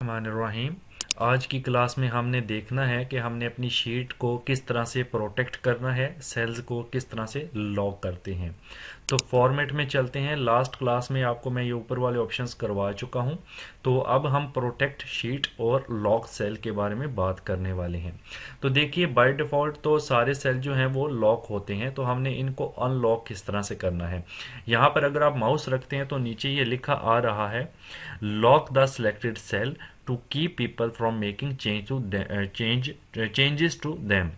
बिस्मिल्लाहिर्रहमानिर्रहीम। आज की क्लास में हमने देखना है कि हमने अपनी शीट को किस तरह से प्रोटेक्ट करना है, सेल्स को किस तरह से लॉक करते हैं। तो फॉर्मेट में चलते हैं। लास्ट क्लास में आपको मैं ये ऊपर वाले ऑप्शंस करवा चुका हूँ। तो अब हम प्रोटेक्ट शीट और लॉक सेल के बारे में बात करने वाले हैं। तो देखिए, बाय डिफ़ॉल्ट तो सारे सेल जो हैं वो लॉक होते हैं, तो हमने इनको अनलॉक किस तरह से करना है। यहाँ पर अगर आप माउस रखते हैं तो नीचे ये लिखा आ रहा है, lock the selected cell to keep people from making changes to them.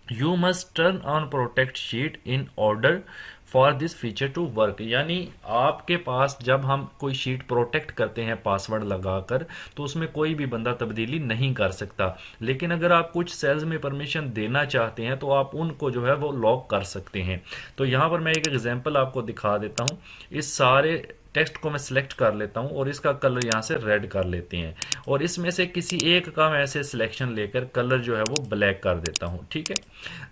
You must turn on protect sheet in order for this feature to work। यानी आपके पास जब हम कोई शीट प्रोटेक्ट करते हैं पासवर्ड लगाकर, तो उसमें कोई भी बंदा तब्दीली नहीं कर सकता। लेकिन अगर आप कुछ सेल्स में परमिशन देना चाहते हैं तो आप उनको जो है वो लॉक कर सकते हैं। तो यहाँ पर मैं एक एग्जांपल आपको दिखा देता हूँ। इस सारे टेक्स्ट को मैं सिलेक्ट कर लेता हूं और इसका कलर यहां से रेड कर लेते हैं, और इसमें से किसी एक का मैं ऐसे सिलेक्शन लेकर कलर जो है वो ब्लैक कर देता हूं। ठीक है,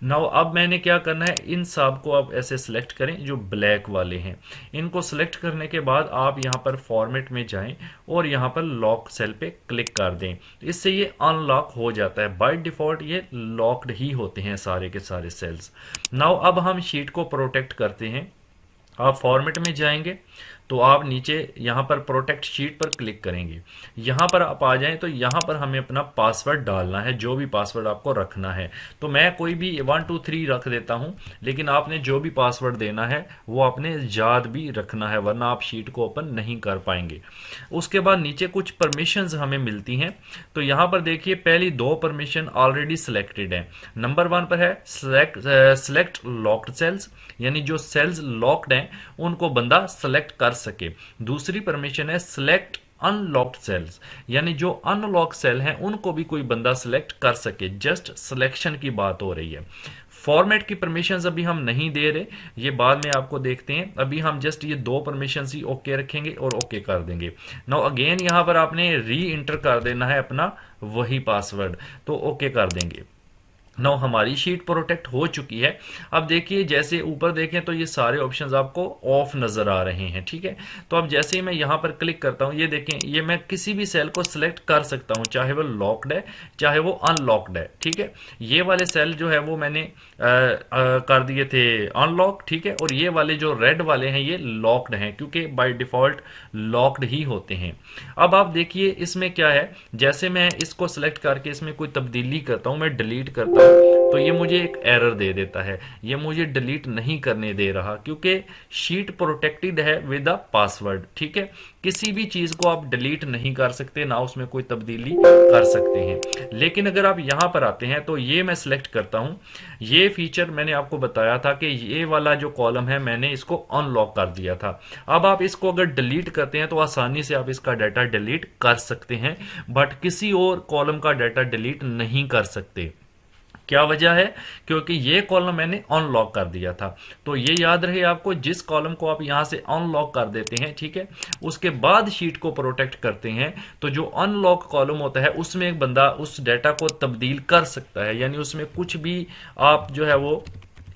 नाउ अब मैंने क्या करना है, इन सब को आप ऐसे सिलेक्ट करें जो ब्लैक वाले हैं। इनको सिलेक्ट करने के बाद आप यहां पर फॉर्मेट में जाएं और यहां पर लॉक सेल पे क्लिक कर दें। इससे ये अनलॉक हो जाता है। बाय डिफॉल्ट ये लॉक्ड ही होते हैं सारे के सारे सेल्स। नाउ अब हम शीट को प्रोटेक्ट करते हैं। आप फॉर्मेट में जाएंगे तो आप नीचे यहाँ पर प्रोटेक्ट शीट पर क्लिक करेंगे। यहाँ पर आप आ जाएं तो यहाँ पर हमें अपना पासवर्ड डालना है, जो भी पासवर्ड आपको रखना है। तो मैं कोई भी 1 2 3 रख देता हूँ, लेकिन आपने जो भी पासवर्ड देना है वो आपने याद भी रखना है, वरना आप शीट को ओपन नहीं कर पाएंगे। उसके बाद नीचे कुछ परमिशंस हमें मिलती हैं। तो यहाँ पर देखिए, पहली 2 परमिशन ऑलरेडी सिलेक्टेड है। नंबर 1 पर है सिलेक्ट लॉक्ड सेल्स, यानी जो सेल्स लॉक्ड हैं उनको बंदा सेलेक्ट कर सके। दूसरी परमिशन है सिलेक्ट अनलॉक्ड सेल्स, यानी जो अनलॉक सेल हैं उनको भी कोई बंदा सिलेक्ट कर सके। जस्ट सिलेक्शन की बात हो रही है। फॉर्मेट की परमिशंस अभी हम नहीं दे रहे, ये बाद में आपको देखते हैं। अभी हम जस्ट ये 2 परमिशंस ही ओके रखेंगे और ओके कर देंगे। नाउ अगेन यहां पर आपने री इंटर कर देना है अपना वही पासवर्ड, तो ओके कर देंगे। नाउ हमारी शीट प्रोटेक्ट हो चुकी है। अब देखिए, जैसे ऊपर देखें तो ये सारे ऑप्शंस आपको ऑफ नजर आ रहे हैं। ठीक है, तो अब जैसे ही मैं यहाँ पर क्लिक करता हूँ, ये देखें, ये मैं किसी भी सेल को सिलेक्ट कर सकता हूँ, चाहे वो लॉक्ड है चाहे वो अनलॉक्ड है। ठीक है, ये वाले सेल जो है वो मैंने कर दिए थे अनलॉक। ठीक है, और ये वाले जो रेड वाले हैं ये लॉक्ड हैं, क्योंकि बाय डिफॉल्ट लॉक्ड ही होते हैं। अब आप देखिए इसमें क्या है, जैसे मैं इसको सिलेक्ट करके इसमें कोई तब्दीली करता हूँ, मैं डिलीट करता हूँ, तो ये मुझे एक एरर दे देता है। ये मुझे डिलीट नहीं करने दे रहा, क्योंकि शीट प्रोटेक्टेड है विद अ पासवर्ड। ठीक है, किसी भी चीज को आप डिलीट नहीं कर सकते, ना उसमें कोई तब्दीली कर सकते हैं। लेकिन अगर आप यहां पर आते हैं तो ये मैं सिलेक्ट करता हूं। ये फीचर मैंने आपको बताया था कि ये वाला जो कॉलम है मैंने इसको अनलॉक कर दिया था। अब आप इसको अगर डिलीट करते हैं तो आसानी से आप इसका डाटा डिलीट कर सकते हैं, बट किसी और कॉलम का डाटा डिलीट नहीं कर सकते। क्या वजह है? क्योंकि ये कॉलम मैंने अनलॉक कर दिया था। तो ये याद रहे आपको, जिस कॉलम को आप यहां से अनलॉक कर देते हैं, ठीक है, उसके बाद शीट को प्रोटेक्ट करते हैं, तो जो अनलॉक कॉलम होता है उसमें एक बंदा उस डाटा को तब्दील कर सकता है, यानी उसमें कुछ भी आप जो है वो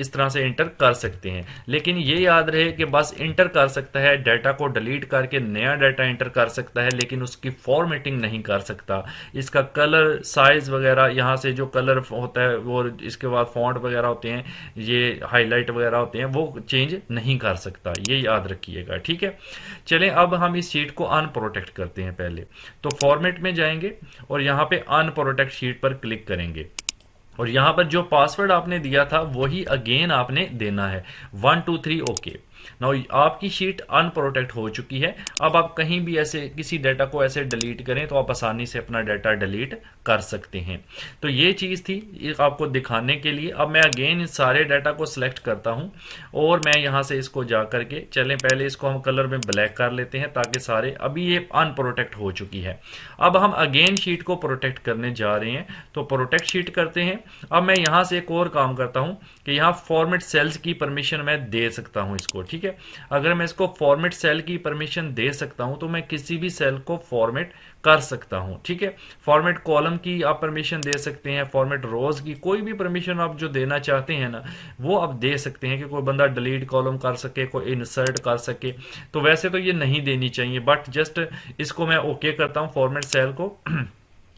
इस तरह से इंटर कर सकते हैं। लेकिन ये याद रहे कि बस इंटर कर सकता है, डाटा को डिलीट करके नया डाटा इंटर कर सकता है, लेकिन उसकी फॉर्मेटिंग नहीं कर सकता। इसका कलर साइज वगैरह, यहाँ से जो कलर होता है वो, इसके बाद फॉन्ट वगैरह होते हैं, ये हाईलाइट वगैरह होते हैं, वो चेंज नहीं कर सकता। ये याद रखिएगा। ठीक है, चलें अब हम इस शीट को अनप्रोटेक्ट करते हैं। पहले तो फॉर्मेट में जाएंगे और यहाँ पे अनप्रोटेक्ट शीट पर क्लिक करेंगे, और यहां पर जो पासवर्ड आपने दिया था वही अगेन आपने देना है, 1 2 3 ओके। नाउ आपकी शीट अनप्रोटेक्ट हो चुकी है। अब आप कहीं भी ऐसे किसी डाटा को ऐसे डिलीट करें तो आप आसानी से अपना डाटा डिलीट कर सकते हैं। तो ये चीज थी आपको दिखाने के लिए। अब मैं अगेन इस सारे डाटा को सिलेक्ट करता हूं और मैं यहां से इसको जा करके, चलें पहले इसको हम कलर में ब्लैक कर लेते हैं ताकि सारे, अभी ये अनप्रोटेक्ट हो चुकी है। अब हम अगेन शीट को प्रोटेक्ट करने जा रहे हैं, तो प्रोटेक्ट शीट करते हैं। अब मैं यहां से एक और काम करता हूं कि यहां फॉर्मेट सेल्स की परमिशन मैं दे सकता हूं इसको। ठीक है। अगर मैं इसको फॉर्मेट सेल की परमिशन दे सकता हूं तो मैं किसी भी सेल को फॉर्मेट कर सकता हूं, ठीक है। फॉर्मेट कॉलम की आप परमिशन दे सकते हैं, फॉर्मेट रोज की, कोई भी परमिशन आप जो देना चाहते हैं ना वो आप दे सकते हैं, कि कोई बंदा डिलीट कॉलम कर सके, कोई इंसर्ट कर सके। तो वैसे तो ये नहीं देनी चाहिए, बट जस्ट इसको मैं ओके करता हूं फॉर्मेट सेल को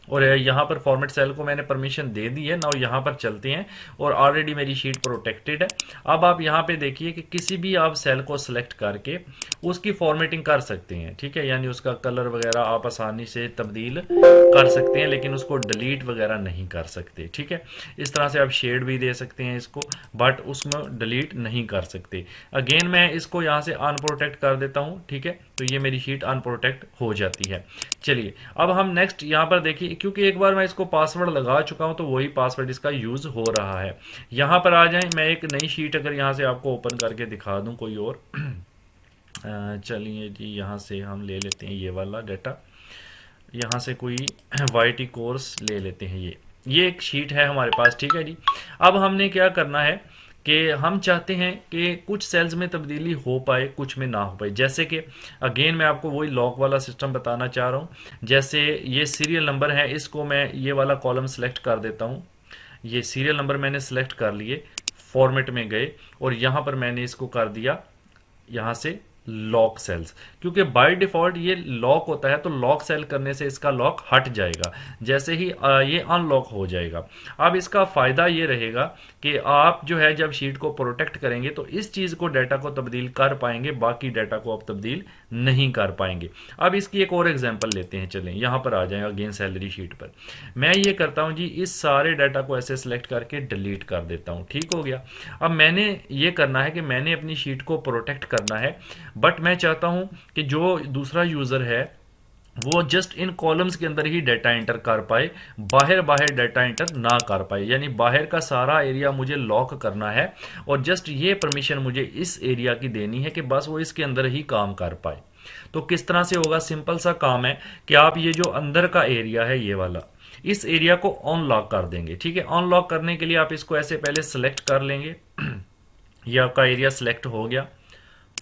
और यहाँ पर फॉर्मेट सेल को मैंने परमिशन दे दी है ना। यहाँ पर चलते हैं और ऑलरेडी मेरी शीट प्रोटेक्टेड है। अब आप यहाँ पे देखिए कि किसी भी आप सेल को सिलेक्ट करके उसकी फॉर्मेटिंग कर सकते हैं, ठीक है। यानी उसका कलर वगैरह आप आसानी से तब्दील कर सकते हैं, लेकिन उसको डिलीट वगैरह नहीं कर सकते, ठीक है। इस तरह से आप शेड भी दे सकते हैं इसको, बट उसमें डिलीट नहीं कर सकते। अगेन मैं इसको यहाँ से अनप्रोटेक्ट कर देता हूँ, ठीक है। तो ये मेरी शीट अनप्रोटेक्ट हो जाती है। चलिए अब हम नेक्स्ट यहाँ पर देखिए, क्योंकि एक बार मैं इसको पासवर्ड लगा चुका हूं तो वही पासवर्ड इसका यूज हो रहा है। यहां पर आ जाएं, मैं एक नई शीट अगर यहां से आपको ओपन करके दिखा दूं कोई और चलिए जी, यहां से हम ले लेते हैं ये वाला डाटा। यहां से कोई वाईटी कोर्स ले लेते हैं, ये एक शीट है हमारे पास, ठीक है जी। अब हमने क्या करना है कि हम चाहते हैं कि कुछ सेल्स में तब्दीली हो पाए, कुछ में ना हो पाए। जैसे कि अगेन मैं आपको वही लॉक वाला सिस्टम बताना चाह रहा हूँ। जैसे ये सीरियल नंबर है, इसको मैं ये वाला कॉलम सेलेक्ट कर देता हूँ। ये सीरियल नंबर मैंने सेलेक्ट कर लिए, फॉर्मेट में गए और यहाँ पर मैंने इसको कर दिया यहाँ से लॉक सेल्स, क्योंकि बाय डिफॉल्ट ये लॉक होता है, तो लॉक सेल करने से इसका लॉक हट जाएगा जैसे ही ये अनलॉक हो जाएगा। अब इसका फायदा ये रहेगा कि आप जो है जब शीट को प्रोटेक्ट करेंगे तो इस चीज को डाटा को तब्दील कर पाएंगे, बाकी डाटा को आप तब्दील नहीं कर पाएंगे। अब इसकी एक और एग्जांपल लेते हैं, चलें यहां पर आ जाएं अगेन सैलरी शीट पर। मैं ये करता हूं जी, इस सारे डाटा को ऐसे सिलेक्ट करके डिलीट कर देता हूं, ठीक हो गया। अब मैंने ये करना है कि मैंने अपनी शीट को प्रोटेक्ट करना है, बट मैं चाहता हूं कि जो दूसरा यूजर है वो जस्ट इन कॉलम्स के अंदर ही डाटा एंटर कर पाए, बाहर बाहर डाटा एंटर ना कर पाए। यानी बाहर का सारा एरिया मुझे लॉक करना है और जस्ट ये परमिशन मुझे इस एरिया की देनी है कि बस वो इसके अंदर ही काम कर पाए। तो किस तरह से होगा, सिंपल सा काम है कि आप ये जो अंदर का एरिया है ये वाला, इस एरिया को ऑन लॉक कर देंगे, ठीक है। ऑन लॉक करने के लिए आप इसको ऐसे पहले सेलेक्ट कर लेंगे ये आपका एरिया सेलेक्ट हो गया।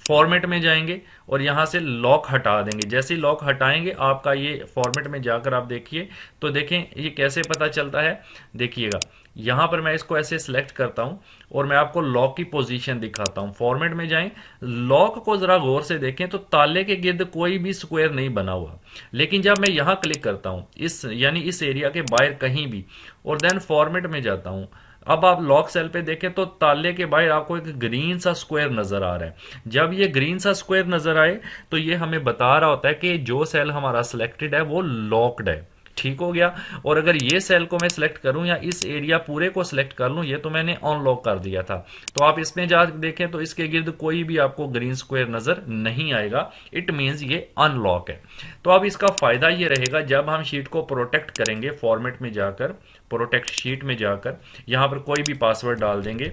फॉर्मेट में जाएंगे और यहां से लॉक हटा देंगे। जैसे ही लॉक हटाएंगे आपका ये फॉर्मेट में जाकर आप देखिए, तो देखें ये कैसे पता चलता है। देखिएगा यहां पर मैं इसको ऐसे सिलेक्ट करता हूं और मैं आपको लॉक की पोजीशन दिखाता हूं। फॉर्मेट में जाएं, लॉक को जरा गौर से देखें तो ताले के गिर्द कोई भी स्क्वायर नहीं बना हुआ, लेकिन जब मैं यहां क्लिक करता हूं इस यानी इस एरिया के बाहर कहीं भी और देन फॉर्मेट में जाता हूं, अब आप लॉक सेल पे देखें तो ताले के बाहर आपको एक ग्रीन सा स्क्वायर नजर आ रहा है। जब ये ग्रीन सा स्क्वायर नजर आए तो ये हमें बता रहा होता है कि जो सेल हमारा सिलेक्टेड है वो लॉक्ड है, ठीक हो गया। और अगर ये सेल को मैं सिलेक्ट करूं या इस एरिया पूरे को सिलेक्ट कर लूं, ये तो मैंने अनलॉक कर दिया था, तो आप इसमें जा देखें तो इसके गिर्द कोई भी आपको ग्रीन स्क्वायर नजर नहीं आएगा। इट मींस ये अनलॉक है। तो अब इसका फायदा ये रहेगा, जब हम शीट को प्रोटेक्ट करेंगे फॉर्मेट में जाकर, प्रोटेक्ट शीट में जाकर यहां पर कोई भी पासवर्ड डाल देंगे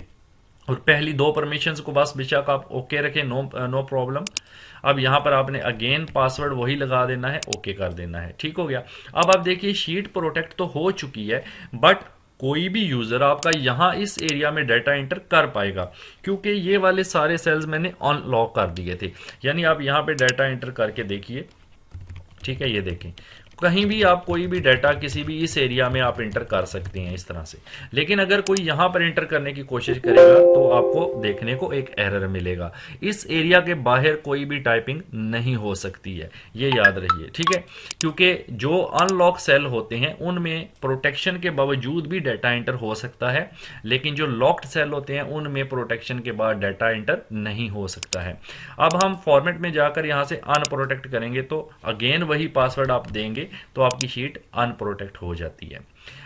और पहली दो परमिशंस को बस बेशक आप ओके रखें, नो प्रॉब्लम। अब यहां पर आपने अगेन पासवर्ड वही लगा देना है, ओके कर देना है, ठीक हो गया। अब आप देखिए शीट प्रोटेक्ट तो हो चुकी है, बट कोई भी यूजर आपका यहां इस एरिया में डाटा एंटर कर पाएगा, क्योंकि ये वाले सारे सेल्स मैंने अनलॉक कर दिए थे। यानी आप यहां पे डाटा एंटर करके देखिए, ठीक है, ये देखें कहीं भी आप कोई भी डाटा किसी भी इस एरिया में आप इंटर कर सकते हैं इस तरह से। लेकिन अगर कोई यहां पर इंटर करने की कोशिश करेगा तो आपको देखने को एक एरर मिलेगा। इस एरिया के बाहर कोई भी टाइपिंग नहीं हो सकती है, ये याद रखिए, ठीक है। क्योंकि जो अनलॉक सेल होते हैं उनमें प्रोटेक्शन के बावजूद भी डाटा एंटर हो सकता है, लेकिन जो लॉक्ड सेल होते हैं उनमें प्रोटेक्शन के बाद डाटा एंटर नहीं हो सकता है। अब हम फॉर्मेट में जाकर यहां से अनप्रोटेक्ट करेंगे तो अगेन वही पासवर्ड आप देंगे तो आपकी शीट अनप्रोटेक्ट हो जाती है।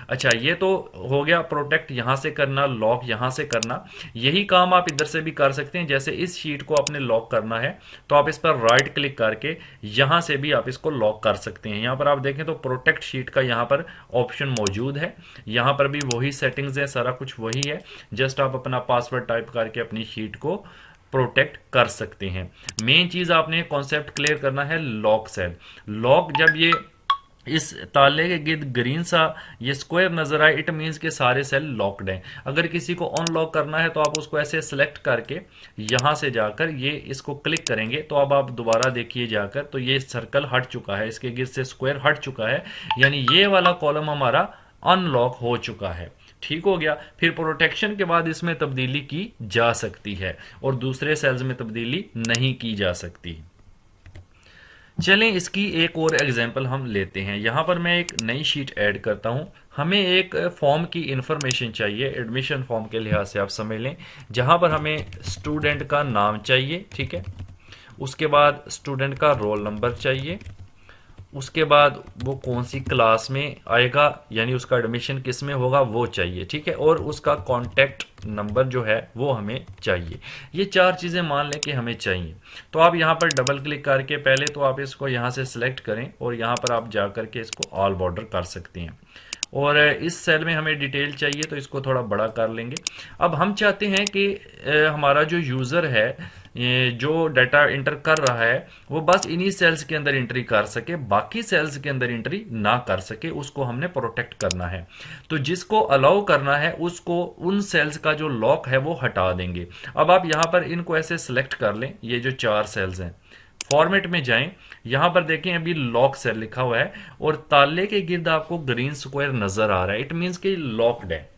अच्छा, ये तो हो गया प्रोटेक्ट यहां से करना, लॉक यहां से करना। यही काम आप इधर से भी कर सकते हैं। जैसे इस शीट को आपने लॉक करना है तो आप इस पर राइट क्लिक करके यहां से भी आप इसको लॉक कर सकते हैं। यहां पर आप देखें तो प्रोटेक्ट शीट का यहां पर ऑप्शन मौजूद है। यहां पर भी वही सेटिंग्स है, सारा कुछ वही है। जस्ट आप अपना पासवर्ड टाइप करके अपनी शीट को प्रोटेक्ट कर सकते हैं। मेन चीज आपने कॉन्सेप्ट क्लियर करना है, लॉक सेल। लॉक जब ये इस ताले के गिर्द ग्रीन सा ये स्क्वायर नजर आए, इट मीन्स के सारे सेल लॉक्ड हैं। अगर किसी को अनलॉक करना है तो आप उसको ऐसे सेलेक्ट करके यहां से जाकर ये इसको क्लिक करेंगे, तो अब आप दोबारा देखिए जाकर तो ये सर्कल हट चुका है, इसके गिर्द से स्क्वायर हट चुका है, यानी ये वाला कॉलम हमारा अनलॉक हो चुका है। ठीक हो गया। फिर प्रोटेक्शन के बाद इसमें तब्दीली की जा सकती है और दूसरे सेल्स में तब्दीली नहीं की जा सकती। चलें इसकी एक और एग्जांपल हम लेते हैं। यहाँ पर मैं एक नई शीट ऐड करता हूँ। हमें एक फॉर्म की इंफॉर्मेशन चाहिए, एडमिशन फॉर्म के लिहाज से आप समझ लें, जहाँ पर हमें स्टूडेंट का नाम चाहिए, ठीक है, उसके बाद स्टूडेंट का रोल नंबर चाहिए, उसके बाद वो कौन सी क्लास में आएगा यानी उसका एडमिशन किस में होगा वो चाहिए, ठीक है, और उसका कॉन्टैक्ट नंबर जो है वो हमें चाहिए। ये चार चीज़ें मान लें कि हमें चाहिए। तो आप यहाँ पर डबल क्लिक करके पहले तो आप इसको यहाँ से सिलेक्ट करें और यहाँ पर आप जा करके इसको ऑल बॉर्डर कर सकते हैं। और इस सेल में हमें डिटेल चाहिए तो इसको थोड़ा बड़ा कर लेंगे। अब हम चाहते हैं कि हमारा जो यूज़र है जो डाटा इंटर कर रहा है वो बस इन्हीं सेल्स के अंदर एंट्री कर सके, बाकी सेल्स के अंदर एंट्री ना कर सके, उसको हमने प्रोटेक्ट करना है। तो जिसको अलाउ करना है उसको उन सेल्स का जो लॉक है वो हटा देंगे। अब आप यहाँ पर इनको ऐसे सिलेक्ट कर लें, ये जो चार सेल्स हैं, फॉर्मेट में जाएं, यहां पर देखें अभी लॉक सेल लिखा हुआ है और ताले के गिर्द आपको ग्रीन स्क्वायर नजर आ रहा है, इट मीन्स कि लॉक्ड है।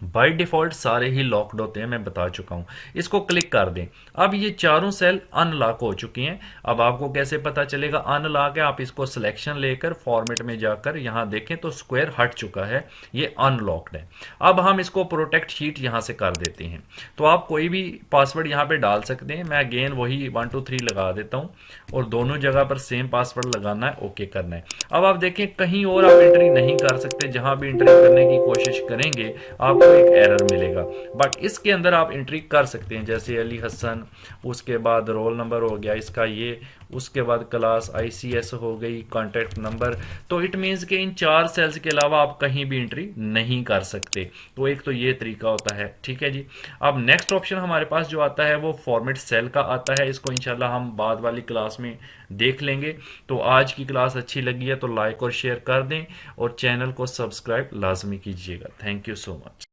बाय डिफॉल्ट सारे ही लॉक्ड होते हैं, मैं बता चुका हूं। इसको क्लिक कर दें। अब ये चारों सेल अनलॉक हो चुकी हैं। अब आपको कैसे पता चलेगा अनलॉक है? आप इसको सिलेक्शन लेकर फॉर्मेट में जाकर यहां देखें तो स्क्वायर हट चुका है, ये अनलॉक्ड है। अब हम इसको प्रोटेक्ट शीट यहां से कर देते हैं। तो आप कोई भी पासवर्ड यहां पे डाल सकते हैं। मैं अगेन वही 1 2 3 लगा देता हूं और दोनों जगह पर सेम पासवर्ड लगाना है, ओके करना है। अब आप देखें कहीं और आप एंट्री नहीं कर सकते, जहां भी एंट्री करने की कोशिश करेंगे आपको एक एरर मिलेगा। बट इसके अंदर आप एंट्री कर सकते हैं, जैसे अली हसन, उसके बाद रोल नंबर हो गया इसका ये, उसके बाद क्लास ICS हो गई, कॉन्टैक्ट नंबर। तो इट मीन्स कि इन चार सेल्स के अलावा आप कहीं भी एंट्री नहीं कर सकते। तो एक तो ये तरीका होता है, ठीक है जी। अब नेक्स्ट ऑप्शन हमारे पास जो आता है वो फॉर्मेट सेल का आता है। इसको इंशाल्लाह हम बाद वाली क्लास में देख लेंगे। तो आज की क्लास अच्छी लगी है तो लाइक और शेयर कर दें और चैनल को सब्सक्राइब लाजमी कीजिएगा। Thank you so much.